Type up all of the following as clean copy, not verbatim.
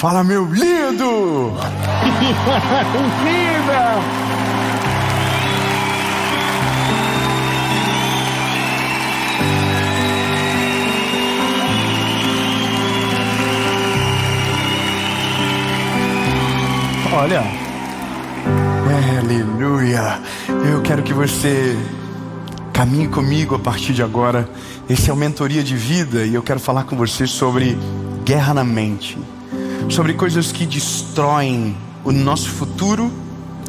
Fala, meu lindo! Incrível! Olha, aleluia. Eu quero que você caminhe comigo a partir de agora. Esse é o Mentoria de Vida e eu quero falar com você sobre guerra na mente, sobre coisas que destroem o nosso futuro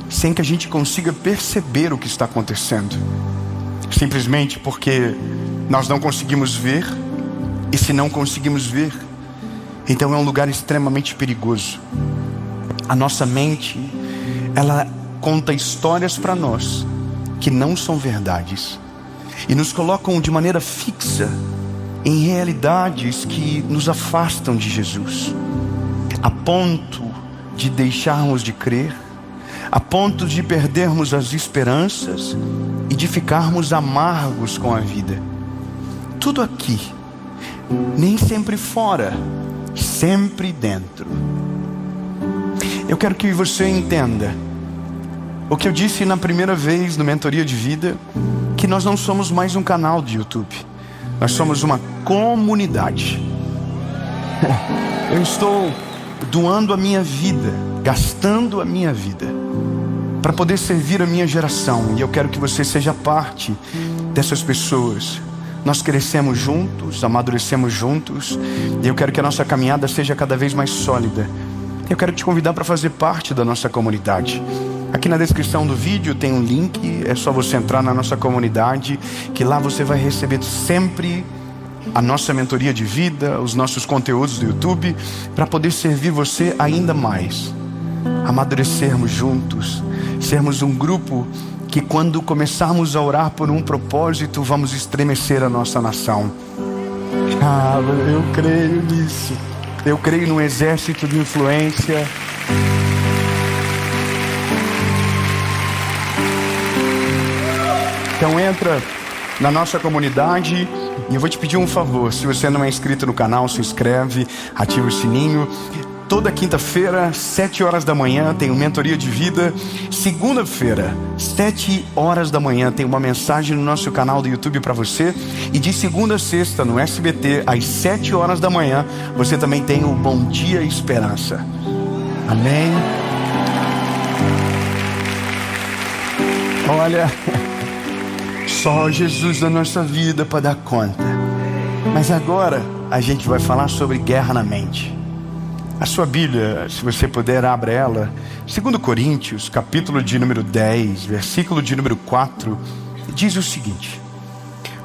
sem que a gente consiga perceber o que está acontecendo, simplesmente porque nós não conseguimos ver. E se não conseguimos ver, então é um lugar extremamente perigoso. A nossa mente, ela conta histórias para nós que não são verdades e nos colocam de maneira fixa em realidades que nos afastam de Jesus, a ponto de deixarmos de crer, a ponto de perdermos as esperanças e de ficarmos amargos com a vida. Tudo aqui, nem sempre fora, sempre dentro. Eu quero que você entenda o que eu disse na primeira vez no Mentoria de Vida, que nós não somos mais um canal de YouTube, nós somos uma comunidade. Eu estou doando a minha vida, gastando a minha vida para poder servir a minha geração, e eu quero que você seja parte dessas pessoas. Nós crescemos juntos, amadurecemos juntos, e eu quero que a nossa caminhada seja cada vez mais sólida. Eu quero te convidar para fazer parte da nossa comunidade. Aqui na descrição do vídeo tem um link, é só você entrar na nossa comunidade, que lá você vai receber sempre a nossa mentoria de vida, os nossos conteúdos do YouTube, para poder servir você ainda mais, amadurecermos juntos, sermos um grupo que quando começarmos a orar por um propósito, vamos estremecer a nossa nação. Eu creio nisso. Eu creio num exército de influência. Então entra na nossa comunidade e eu vou te pedir um favor. Se você não é inscrito no canal, se inscreve, ativa o sininho. Toda quinta-feira, 7 horas da manhã, tem o Mentoria de Vida. Segunda-feira, 7 horas da manhã, tem uma mensagem no nosso canal do YouTube para você. E de segunda a sexta, no SBT, às 7 horas da manhã, você também tem o Bom Dia Esperança. Amém? Olha, só Jesus na nossa vida para dar conta. Mas agora, a gente vai falar sobre guerra na mente. A sua Bíblia, se você puder, abra ela. 2 Coríntios, capítulo de número 10, versículo de número 4, diz o seguinte: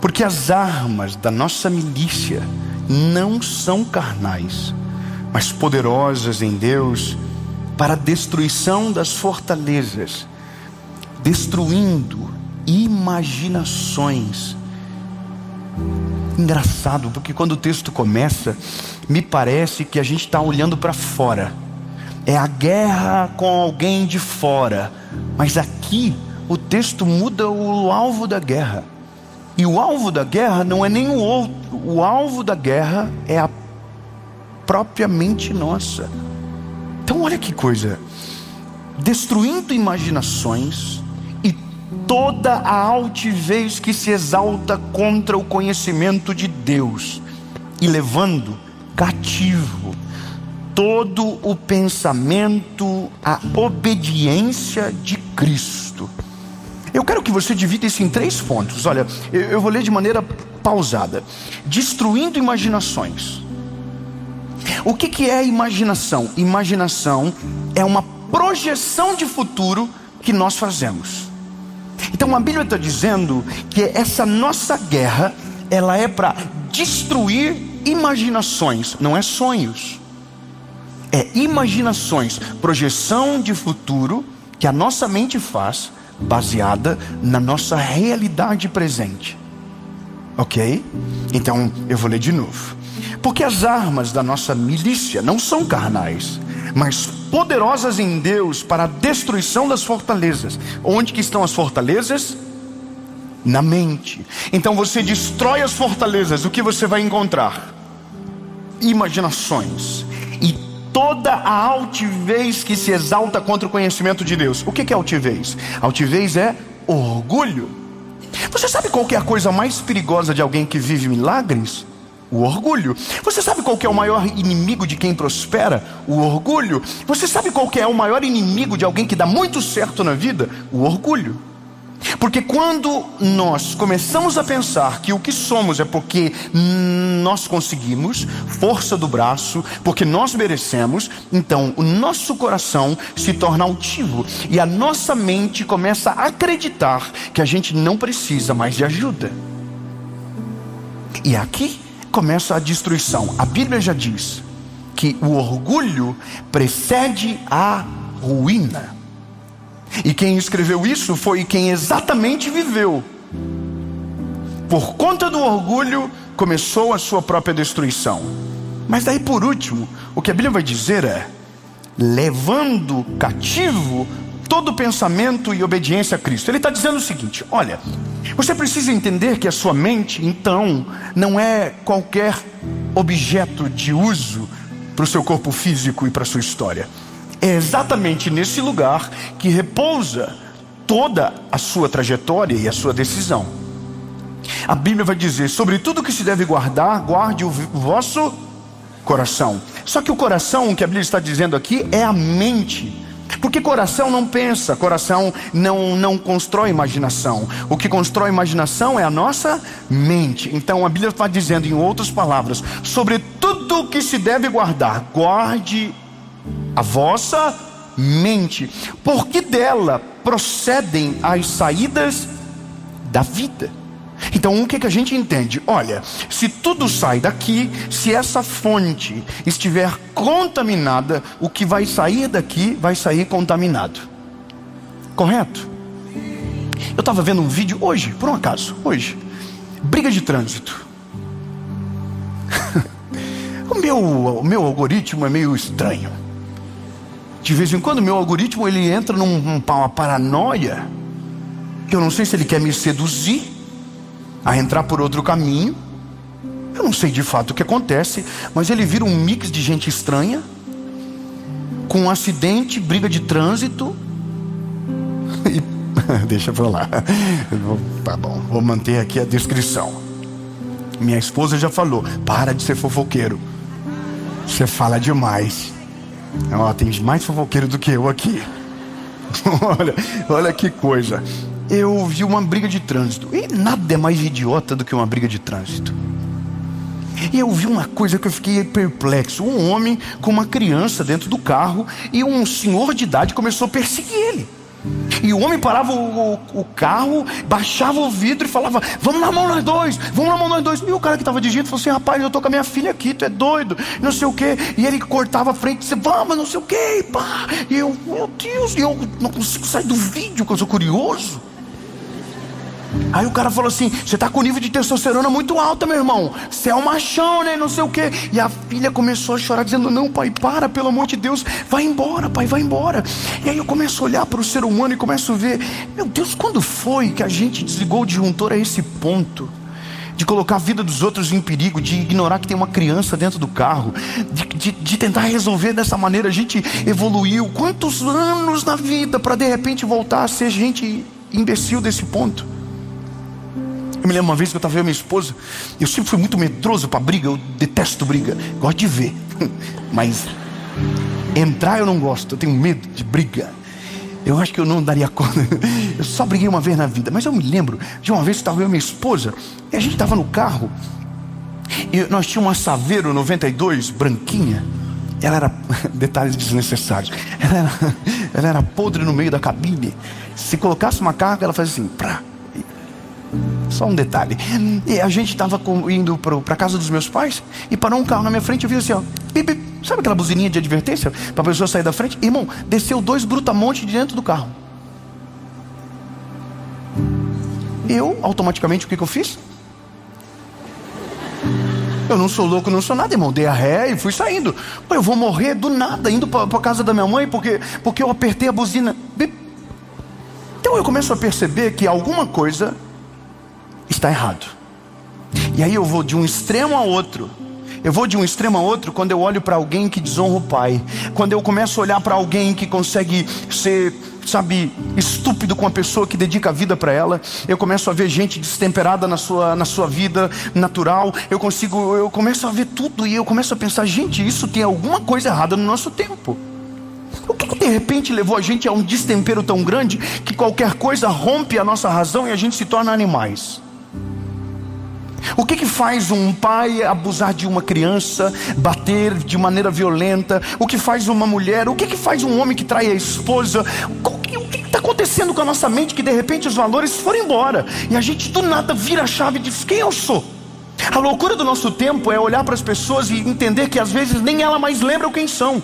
porque as armas da nossa milícia não são carnais, mas poderosas em Deus para a destruição das fortalezas, destruindo imaginações. Engraçado, porque quando o texto começa, me parece que a gente está olhando para fora. É a guerra com alguém de fora. Mas aqui o texto muda o alvo da guerra. E o alvo da guerra não é nenhum outro. O alvo da guerra é a própria mente nossa. Então olha que coisa. Destruindo imaginações e toda a altivez que se exalta contra o conhecimento de Deus, e levando cativo todo o pensamento à obediência de Cristo. Eu quero que você divida isso em 3 pontos. Olha, eu vou ler de maneira pausada. Destruindo imaginações. O que é imaginação? Imaginação é uma projeção de futuro que nós fazemos. Então a Bíblia está dizendo que essa nossa guerra, ela é para destruir imaginações, não é sonhos. É imaginações, projeção de futuro que a nossa mente faz, baseada na nossa realidade presente. Ok? Então eu vou ler de novo. Porque as armas da nossa milícia não são carnais, mas poderosas em Deus para a destruição das fortalezas. Onde que estão as fortalezas? Na mente. Então você destrói as fortalezas, o que você vai encontrar? Imaginações. E toda a altivez que se exalta contra o conhecimento de Deus. O que é altivez? Altivez é orgulho. Você sabe qual que é a coisa mais perigosa de alguém que vive milagres? O orgulho. Você sabe qual que é o maior inimigo de quem prospera? O orgulho. Você sabe qual que é o maior inimigo de alguém que dá muito certo na vida? O orgulho. Porque quando nós começamos a pensar que o que somos é porque nós conseguimos, força do braço, porque nós merecemos, então o nosso coração se torna altivo e a nossa mente começa a acreditar que a gente não precisa mais de ajuda. E aqui começa a destruição. A Bíblia já diz que o orgulho precede a ruína. E quem escreveu isso foi quem exatamente viveu. Por conta do orgulho, começou a sua própria destruição. Mas daí por último, o que a Bíblia vai dizer é: levando cativo todo pensamento e obediência a Cristo. Ele está dizendo o seguinte: olha, você precisa entender que a sua mente, então, não é qualquer objeto de uso para o seu corpo físico e para a sua história. É exatamente nesse lugar que repousa toda a sua trajetória e a sua decisão. A Bíblia vai dizer: sobre tudo que se deve guardar, guarde o vosso coração. Só que o coração, que a Bíblia está dizendo aqui, é a mente. Porque coração não pensa, coração não constrói imaginação. O que constrói imaginação é a nossa mente. Então a Bíblia está dizendo, em outras palavras, sobre tudo que se deve guardar, guarde a vossa mente, porque dela procedem as saídas da vida. Então o que a gente entende? Olha, se tudo sai daqui, se essa fonte estiver contaminada, o que vai sair daqui vai sair contaminado. Correto? Eu estava vendo um vídeo hoje, por um acaso, briga de trânsito. O meu algoritmo é meio estranho. De vez em quando o meu algoritmo ele entra numa paranoia, que eu não sei se ele quer me seduzir a entrar por outro caminho. Eu não sei de fato o que acontece, mas ele vira um mix de gente estranha, com um acidente, briga de trânsito e... deixa pra lá. Tá bom, vou manter aqui a descrição. Minha esposa já falou: para de ser fofoqueiro, você fala demais. Ó, tem mais fofoqueiro do que eu aqui. olha que coisa. Eu vi uma briga de trânsito, e nada é mais idiota do que uma briga de trânsito. E eu vi uma coisa que eu fiquei perplexo: um homem com uma criança dentro do carro, e um senhor de idade começou a perseguir ele. E o homem parava o carro, baixava o vidro e falava: vamos na mão nós dois, vamos na mão nós dois. E o cara que estava dirigindo falou assim: rapaz, eu tô com a minha filha aqui, tu é doido, não sei o que. E ele cortava a frente e disse: vamos, não sei o que, pá. E eu, meu Deus, e eu não consigo sair do vídeo, porque eu sou curioso. Aí o cara falou assim: você tá com nível de testosterona muito alta, meu irmão, você é um machão, né, não sei o que. E a filha começou a chorar, dizendo: não, pai, para, pelo amor de Deus, vai embora, pai, vai embora. E aí eu começo a olhar para o ser humano e começo a ver: meu Deus, quando foi que a gente desligou o disjuntor a esse ponto de colocar a vida dos outros em perigo, de ignorar que tem uma criança dentro do carro, de tentar resolver dessa maneira? A gente evoluiu quantos anos na vida para de repente voltar a ser gente imbecil desse ponto? Eu me lembro uma vez que eu estava vendo minha esposa. Eu sempre fui muito medroso para briga. Eu detesto briga, gosto de ver, mas entrar eu não gosto. Eu tenho medo de briga. Eu acho que eu não daria conta. Eu só briguei uma vez na vida. Mas eu me lembro de uma vez que estava eu e minha esposa, e a gente estava no carro, e nós tínhamos uma Saveiro 92 branquinha. Ela era, detalhes desnecessários, ela era podre no meio da cabine. Se colocasse uma carga, ela fazia assim, prá. Só um detalhe. E a gente estava indo para casa dos meus pais, e parou um carro na minha frente. Eu vi assim, ó, bip, bip. Sabe aquela buzininha de advertência para a pessoa sair da frente? Irmão, desceu 2 brutamontes de dentro do carro. Eu, automaticamente, o que eu fiz? Eu não sou louco, não sou nada, irmão. Dei a ré e fui saindo. Pô, eu vou morrer do nada indo para casa da minha mãe porque eu apertei a buzina. Bip. Então eu começo a perceber que alguma coisa está errado. E aí eu vou de um extremo a outro. Eu vou de um extremo a outro quando eu olho para alguém que desonra o pai. Quando eu começo a olhar para alguém que consegue ser, estúpido com a pessoa que dedica a vida para ela. Eu começo a ver gente destemperada na sua vida natural. Eu começo a ver tudo e eu começo a pensar, gente, isso tem alguma coisa errada no nosso tempo. O que de repente levou a gente a um destempero tão grande que qualquer coisa rompe a nossa razão e a gente se torna animais? O que faz um pai abusar de uma criança, bater de maneira violenta? O que faz uma mulher? O que faz um homem que trai a esposa? O que está acontecendo com a nossa mente que de repente os valores foram embora e a gente do nada vira a chave e diz, quem eu sou? A loucura do nosso tempo é olhar para as pessoas e entender que às vezes nem ela mais lembra quem são,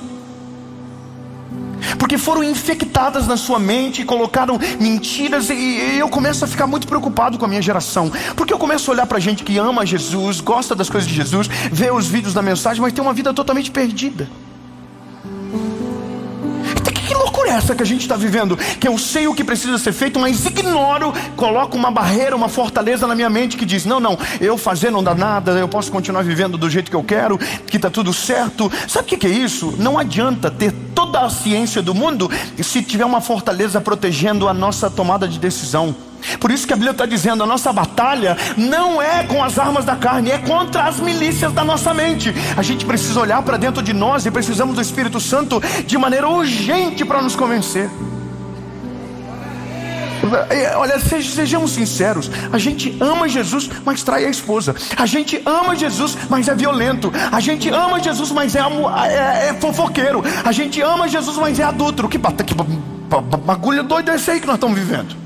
porque foram infectadas na sua mente, colocaram mentiras. E eu começo a ficar muito preocupado com a minha geração, porque eu começo a olhar para gente que ama Jesus, gosta das coisas de Jesus, vê os vídeos da mensagem, mas tem uma vida totalmente perdida. Então, que loucura é essa que a gente está vivendo? Que eu sei o que precisa ser feito, mas ignoro, coloco uma barreira, uma fortaleza na minha mente que diz, não, eu fazer não dá nada, eu posso continuar vivendo do jeito que eu quero, que está tudo certo. Sabe o que é isso? Não adianta ter toda a ciência do mundo se tiver uma fortaleza protegendo a nossa tomada de decisão. Por isso que a Bíblia está dizendo, a nossa batalha não é com as armas da carne, é contra as milícias da nossa mente. A gente precisa olhar para dentro de nós e precisamos do Espírito Santo de maneira urgente para nos convencer. Olha, sejamos sinceros, a gente ama Jesus, mas trai a esposa. A gente ama Jesus, mas é violento. A gente ama Jesus, mas é fofoqueiro. A gente ama Jesus, mas é adúltero. Que bagulho doido é esse aí que nós estamos vivendo?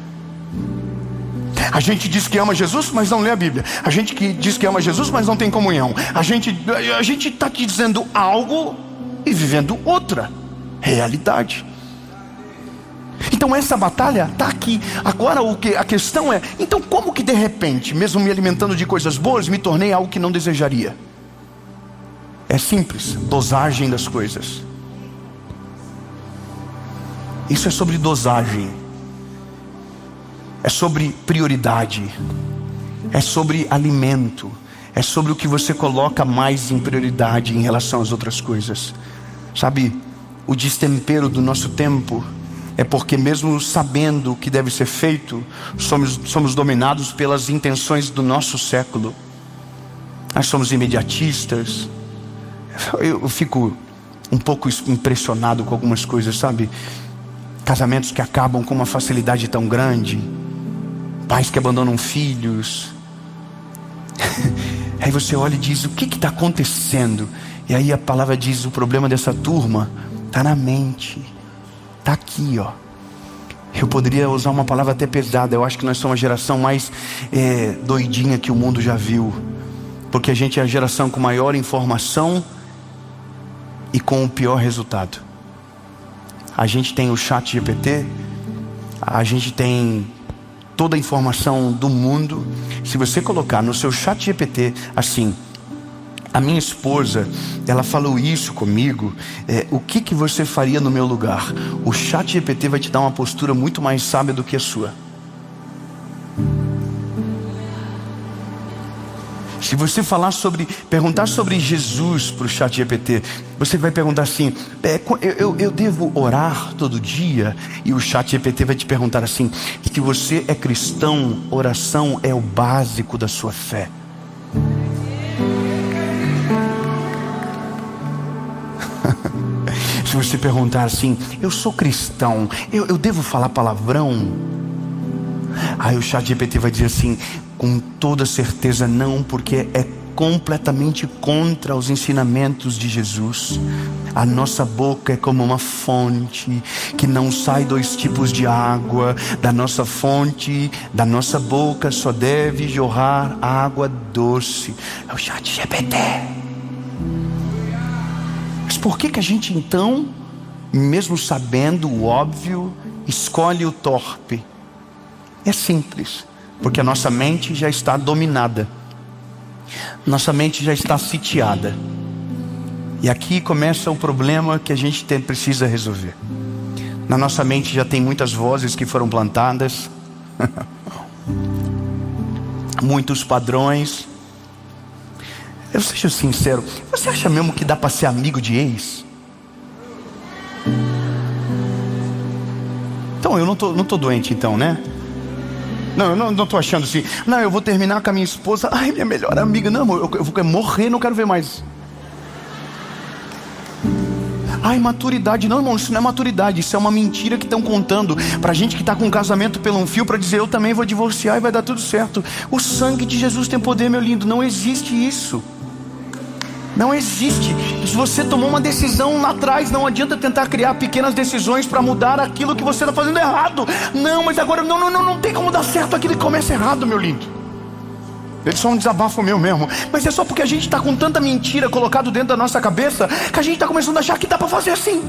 A gente diz que ama Jesus, mas não lê a Bíblia. A gente que diz que ama Jesus, mas não tem comunhão. A gente está aqui dizendo algo e vivendo outra realidade. Então essa batalha está aqui. Agora a questão é, então como que de repente, mesmo me alimentando de coisas boas, me tornei algo que não desejaria? É simples, dosagem das coisas. Isso é sobre dosagem. É sobre prioridade. É sobre alimento. É sobre o que você coloca mais em prioridade em relação às outras coisas. Sabe, o destempero do nosso tempo é porque mesmo sabendo o que deve ser feito, somos dominados pelas intenções do nosso século. Nós somos imediatistas. Eu fico um pouco impressionado com algumas coisas, sabe? Casamentos que acabam com uma facilidade tão grande. Pais que abandonam filhos. Aí você olha e diz, o que está acontecendo? E aí a palavra diz, o problema dessa turma está na mente. Está aqui, ó. Eu poderia usar uma palavra até pesada. Eu acho que nós somos a geração mais doidinha que o mundo já viu. Porque a gente é a geração com maior informação e com o pior resultado. A gente tem o ChatGPT, a gente tem toda a informação do mundo. Se você colocar no seu ChatGPT assim, a minha esposa, ela falou isso comigo, o que você faria no meu lugar? O ChatGPT vai te dar uma postura muito mais sábia do que a sua. Se você perguntar sobre Jesus para o ChatGPT, você vai perguntar assim, eu devo orar todo dia? E o ChatGPT vai te perguntar assim, se você é cristão, oração é o básico da sua fé. Se você perguntar assim, eu sou cristão, eu devo falar palavrão? Aí o ChatGPT vai dizer assim, com toda certeza não, porque é completamente contra os ensinamentos de Jesus. A nossa boca é como uma fonte que não sai 2 tipos de água. Da nossa fonte, da nossa boca só deve jorrar água doce. É o ChatGPT. Mas por que a gente então, mesmo sabendo o óbvio, escolhe o torpe? É simples, porque a nossa mente já está dominada. Nossa mente já está sitiada. E aqui começa o problema que a gente precisa resolver. Na nossa mente já tem muitas vozes que foram plantadas. Muitos padrões. Eu seja sincero, você acha mesmo que dá para ser amigo de ex? Então eu não tô doente então, né? Não, eu não tô achando assim, não, eu vou terminar com a minha esposa, ai, minha melhor amiga, não, eu vou morrer, não quero ver mais. Ai, maturidade, não, irmão, isso não é maturidade, isso é uma mentira que estão contando pra gente que está com um casamento pelo um fio, para dizer eu também vou divorciar e vai dar tudo certo. O sangue de Jesus tem poder, meu lindo, não existe isso. Não existe. Se você tomou uma decisão lá atrás, não adianta tentar criar pequenas decisões para mudar aquilo que você está fazendo errado. Não, mas agora não tem como dar certo aquilo que começa errado, meu lindo. Ele só um desabafo meu mesmo. Mas é só porque a gente está com tanta mentira colocado dentro da nossa cabeça que a gente está começando a achar que dá para fazer assim.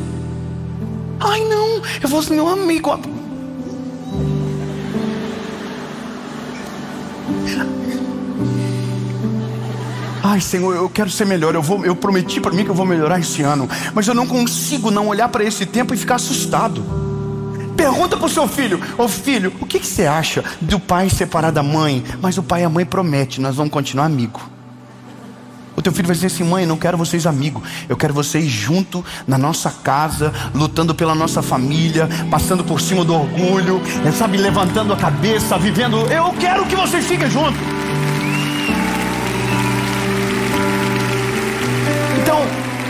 Ai não, eu vou ser meu amigo. Ai Senhor, eu quero ser melhor, eu prometi para mim que eu vou melhorar esse ano, mas eu não consigo não olhar para esse tempo e ficar assustado. Pergunta para o seu filho: ô filho, o que você acha do pai separar da mãe? Mas o pai e a mãe prometem, nós vamos continuar amigos. O teu filho vai dizer assim: mãe, eu não quero vocês amigos, eu quero vocês junto na nossa casa, lutando pela nossa família, passando por cima do orgulho, sabe, levantando a cabeça, vivendo. Eu quero que vocês fiquem juntos. Então,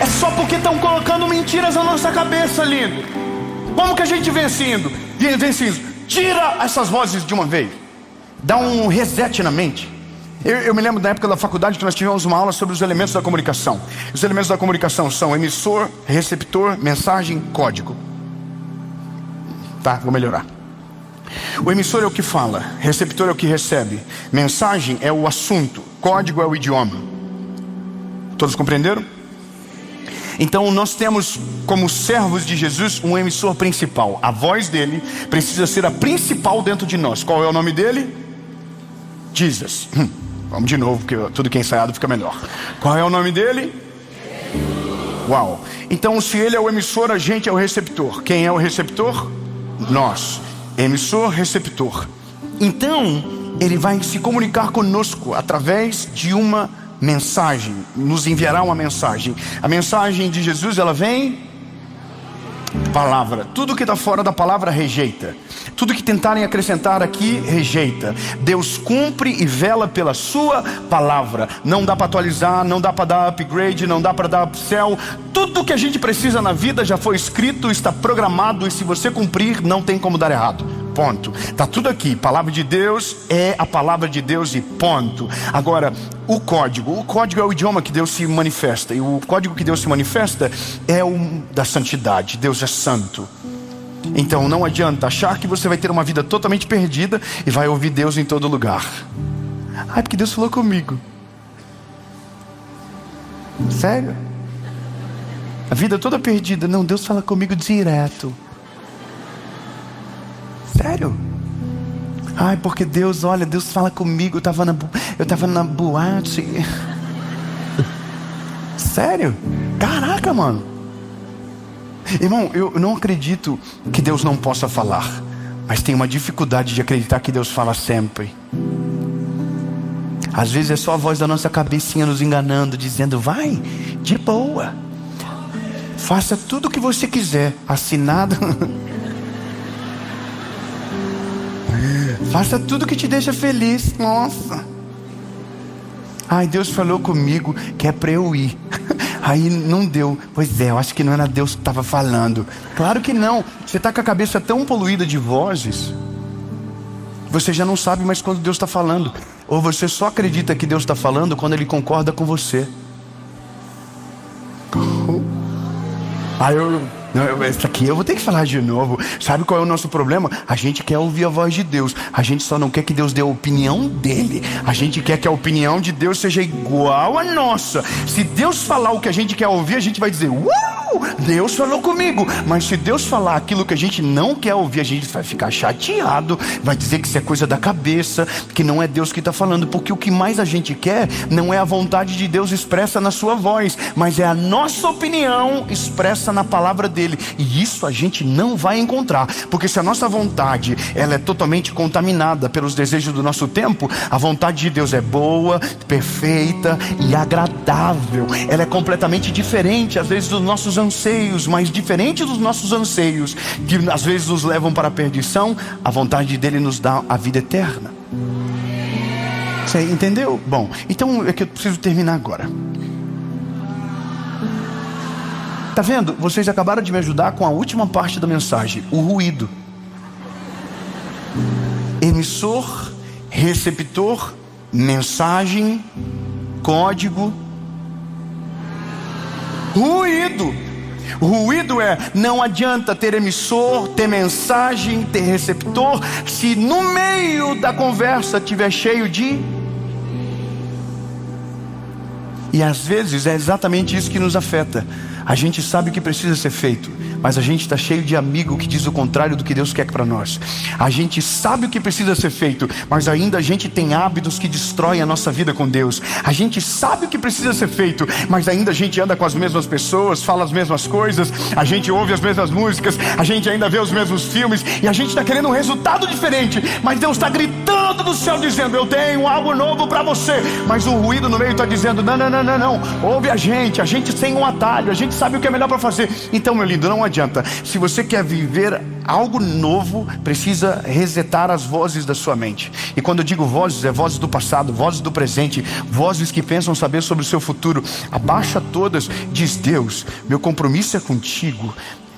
é só porque estão colocando mentiras na nossa cabeça, lindo. Como que a gente vence isso? Tira essas vozes de uma vez. Dá um reset na mente. Eu me lembro da época da faculdade que nós tivemos uma aula sobre os elementos da comunicação. Os elementos da comunicação são emissor, receptor, mensagem, código. Tá, vou melhorar. O emissor é o que fala, receptor é o que recebe, mensagem é o assunto, código é o idioma. Todos compreenderam? Então nós temos como servos de Jesus um emissor principal. A voz dele precisa ser a principal dentro de nós. Qual é o nome dele? Jesus. Vamos de novo, porque tudo que é ensaiado fica melhor. Qual é o nome dele? Uau. Então se ele é o emissor, a gente é o receptor. Quem é o receptor? Nós. Emissor, receptor. Então ele vai se comunicar conosco através de uma mensagem, nos enviará uma mensagem. A mensagem de Jesus, ela vem palavra. Tudo que está fora da palavra rejeita. Tudo que tentarem acrescentar aqui rejeita. Deus cumpre e vela pela sua palavra. Não dá para atualizar, não dá para dar upgrade, não dá para dar upsell. Tudo que a gente precisa na vida já foi escrito, está programado, e se você cumprir, não tem como dar errado. Ponto. Está tudo aqui. Palavra de Deus é a palavra de Deus e ponto. Agora, o código é o idioma que Deus se manifesta. E o código que Deus se manifesta é o da santidade. Deus é santo. Então não adianta achar que você vai ter uma vida totalmente perdida e vai ouvir Deus em todo lugar. Ai, porque Deus falou comigo. Sério? A vida toda perdida. Não, Deus fala comigo direto. Sério? Ai, porque Deus, olha, Deus fala comigo. Eu tava na boate. Sério? Caraca, mano. Irmão, eu não acredito que Deus não possa falar, mas tenho uma dificuldade de acreditar que Deus fala sempre. Às vezes é só a voz da nossa cabecinha nos enganando, dizendo: vai, de boa, faça tudo o que você quiser, assinado. Faça tudo que te deixa feliz. Nossa. Ai, Deus falou comigo que é para eu ir. Aí não deu. Pois é, eu acho que não era Deus que estava falando. Claro que não. Você está com a cabeça tão poluída de vozes, você já não sabe mais quando Deus está falando. Ou você só acredita que Deus está falando quando Ele concorda com você. Essa aqui eu vou ter que falar de novo. Sabe qual é o nosso problema? A gente quer ouvir a voz de Deus. A gente só não quer que Deus dê a opinião dele. A gente quer que a opinião de Deus seja igual à nossa. Se Deus falar o que a gente quer ouvir, a gente vai dizer: uau! Deus falou comigo. Mas se Deus falar aquilo que a gente não quer ouvir, a gente vai ficar chateado, vai dizer que isso é coisa da cabeça, que não é Deus que está falando. Porque o que mais a gente quer não é a vontade de Deus expressa na sua voz, mas é a nossa opinião expressa na palavra dele. E isso a gente não vai encontrar, porque se a nossa vontade ela é totalmente contaminada pelos desejos do nosso tempo, a vontade de Deus é boa, perfeita e agradável. Ela é completamente diferente às vezes dos nossos anseios, mas diferente dos nossos anseios, que às vezes nos levam para a perdição, a vontade dele nos dá a vida eterna. Você entendeu? Bom, então é que eu preciso terminar agora. Tá vendo? Vocês acabaram de me ajudar com a última parte da mensagem, o ruído. Emissor, receptor, mensagem, código. Ruído. Ruído é, não adianta ter emissor, ter mensagem, ter receptor, se no meio da conversa estiver cheio de... E às vezes é exatamente isso que nos afeta. A gente sabe o que precisa ser feito, mas a gente está cheio de amigo que diz o contrário do que Deus quer para nós. A gente sabe o que precisa ser feito, mas ainda a gente tem hábitos que destroem a nossa vida com Deus. A gente sabe o que precisa ser feito, mas ainda a gente anda com as mesmas pessoas, fala as mesmas coisas, a gente ouve as mesmas músicas, a gente ainda vê os mesmos filmes, e a gente está querendo um resultado diferente, mas Deus está gritando do céu dizendo: eu tenho algo novo para você. Mas o ruído no meio está dizendo: não, ouve a gente tem um atalho, a gente sabe o que é melhor para fazer. Então, meu lindo, não adianta. Se você quer viver algo novo, precisa resetar as vozes da sua mente. E quando eu digo vozes, é vozes do passado, vozes do presente, vozes que pensam saber sobre o seu futuro. Abaixa todas, diz: Deus, meu compromisso é contigo,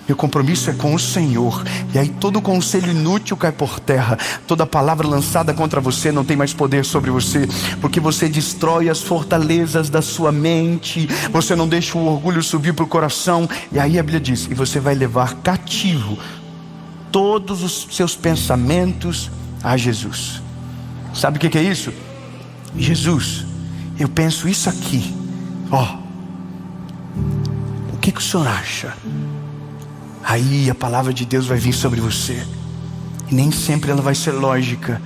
meu compromisso é com o Senhor. E aí todo conselho inútil cai por terra. Toda palavra lançada contra você não tem mais poder sobre você, porque você destrói as fortalezas da sua mente. Você não deixa o orgulho subir para o coração. E aí a Bíblia diz: e você vai levar cativo todos os seus pensamentos a Jesus. Sabe o que é isso? Jesus, eu penso isso aqui. O que o Senhor acha? Aí a palavra de Deus vai vir sobre você. E nem sempre ela vai ser lógica,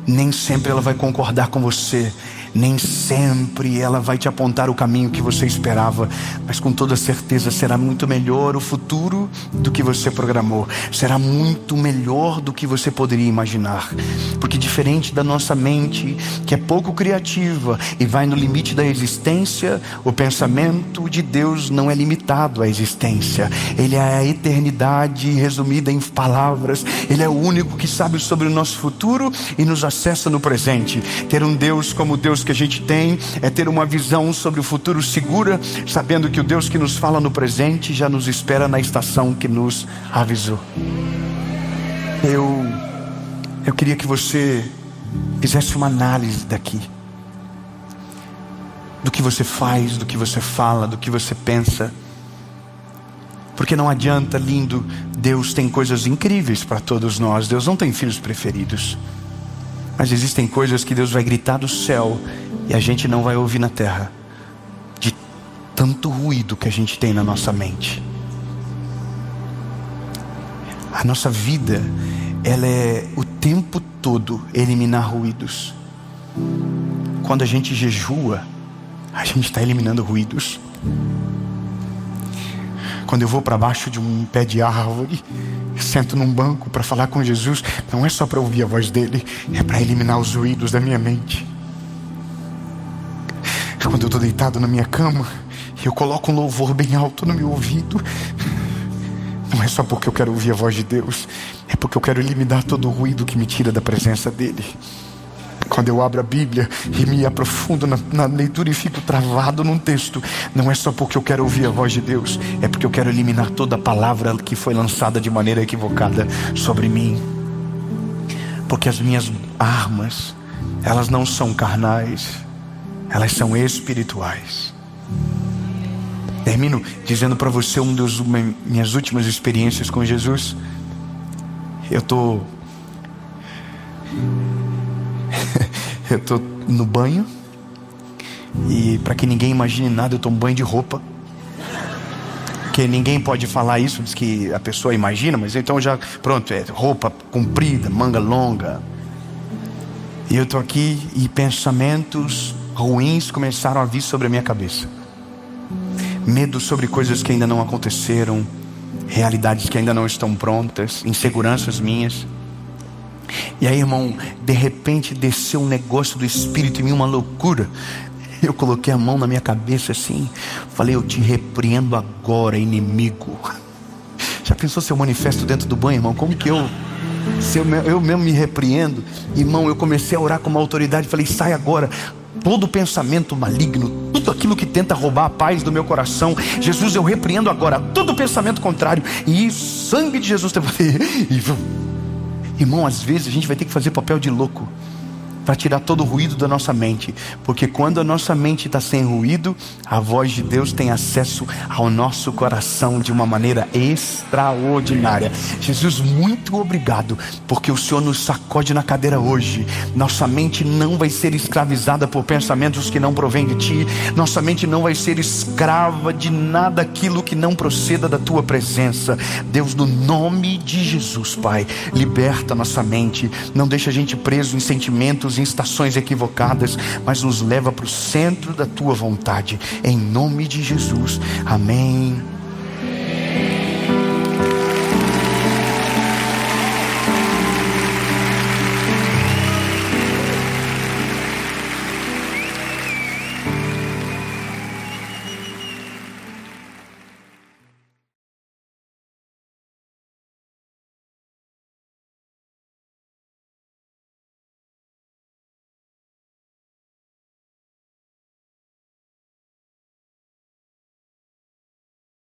nem sempre ela vai concordar com você, nem sempre ela vai te apontar o caminho que você esperava, mas com toda certeza será muito melhor o futuro do que você programou. Será muito melhor do que você poderia imaginar. Porque diferente da nossa mente, que é pouco criativa e vai no limite da existência, o pensamento de Deus não é limitado à existência. Ele é a eternidade resumida em palavras. Ele é o único que sabe sobre o nosso futuro e nos acessa no presente. Ter um Deus como o Deus que a gente tem é ter uma visão sobre o futuro segura, sabendo que o Deus que nos fala no presente já nos espera na estação que nos avisou. Eu queria que você fizesse uma análise daqui, do que você faz, do que você fala, do que você pensa. Porque não adianta, lindo, Deus tem coisas incríveis para todos nós. Deus não tem filhos preferidos, mas existem coisas que Deus vai gritar do céu e a gente não vai ouvir na terra, de tanto ruído que a gente tem na nossa mente. A nossa vida, ela é o tempo todo eliminar ruídos. Quando a gente jejua, a gente está eliminando ruídos. Quando eu vou para baixo de um pé de árvore, sento num banco para falar com Jesus, não é só para ouvir a voz dele, é para eliminar os ruídos da minha mente. Quando eu estou deitado na minha cama, eu coloco um louvor bem alto no meu ouvido, não é só porque eu quero ouvir a voz de Deus, é porque eu quero eliminar todo o ruído que me tira da presença dele. Quando eu abro a Bíblia e me aprofundo na leitura e fico travado num texto, não é só porque eu quero ouvir a voz de Deus, é porque eu quero eliminar toda a palavra que foi lançada de maneira equivocada sobre mim. Porque as minhas armas, elas não são carnais, elas são espirituais. Termino dizendo para você minhas últimas experiências com Jesus. Eu tô no banho, e para que ninguém imagine nada, eu tomo banho de roupa, porque ninguém pode falar isso, diz que a pessoa imagina, mas então já, pronto, é roupa comprida, manga longa. E eu estou aqui e pensamentos ruins começaram a vir sobre a minha cabeça. Medo sobre coisas que ainda não aconteceram, realidades que ainda não estão prontas, inseguranças minhas. E aí, irmão, de repente desceu um negócio do Espírito em mim, uma loucura. Eu coloquei a mão na minha cabeça assim, falei: eu te repreendo agora, inimigo. Já pensou se eu manifesto dentro do banho, irmão? Como que eu mesmo me repreendo? Irmão, eu comecei a orar com uma autoridade, falei: sai agora todo pensamento maligno, tudo aquilo que tenta roubar a paz do meu coração. Jesus, eu repreendo agora todo pensamento contrário, e sangue de Jesus. Irmão, às vezes a gente vai ter que fazer papel de louco para tirar todo o ruído da nossa mente, porque quando a nossa mente está sem ruído, a voz de Deus tem acesso ao nosso coração de uma maneira extraordinária. Jesus, muito obrigado, porque o Senhor nos sacode na cadeira hoje. Nossa mente não vai ser escravizada por pensamentos que não provém de Ti. Nossa mente não vai ser escrava de nada aquilo que não proceda da Tua presença. Deus, no nome de Jesus, Pai, liberta nossa mente, não deixa a gente preso em sentimentos, em estações equivocadas, mas nos leva para o centro da Tua vontade, em nome de Jesus, amém.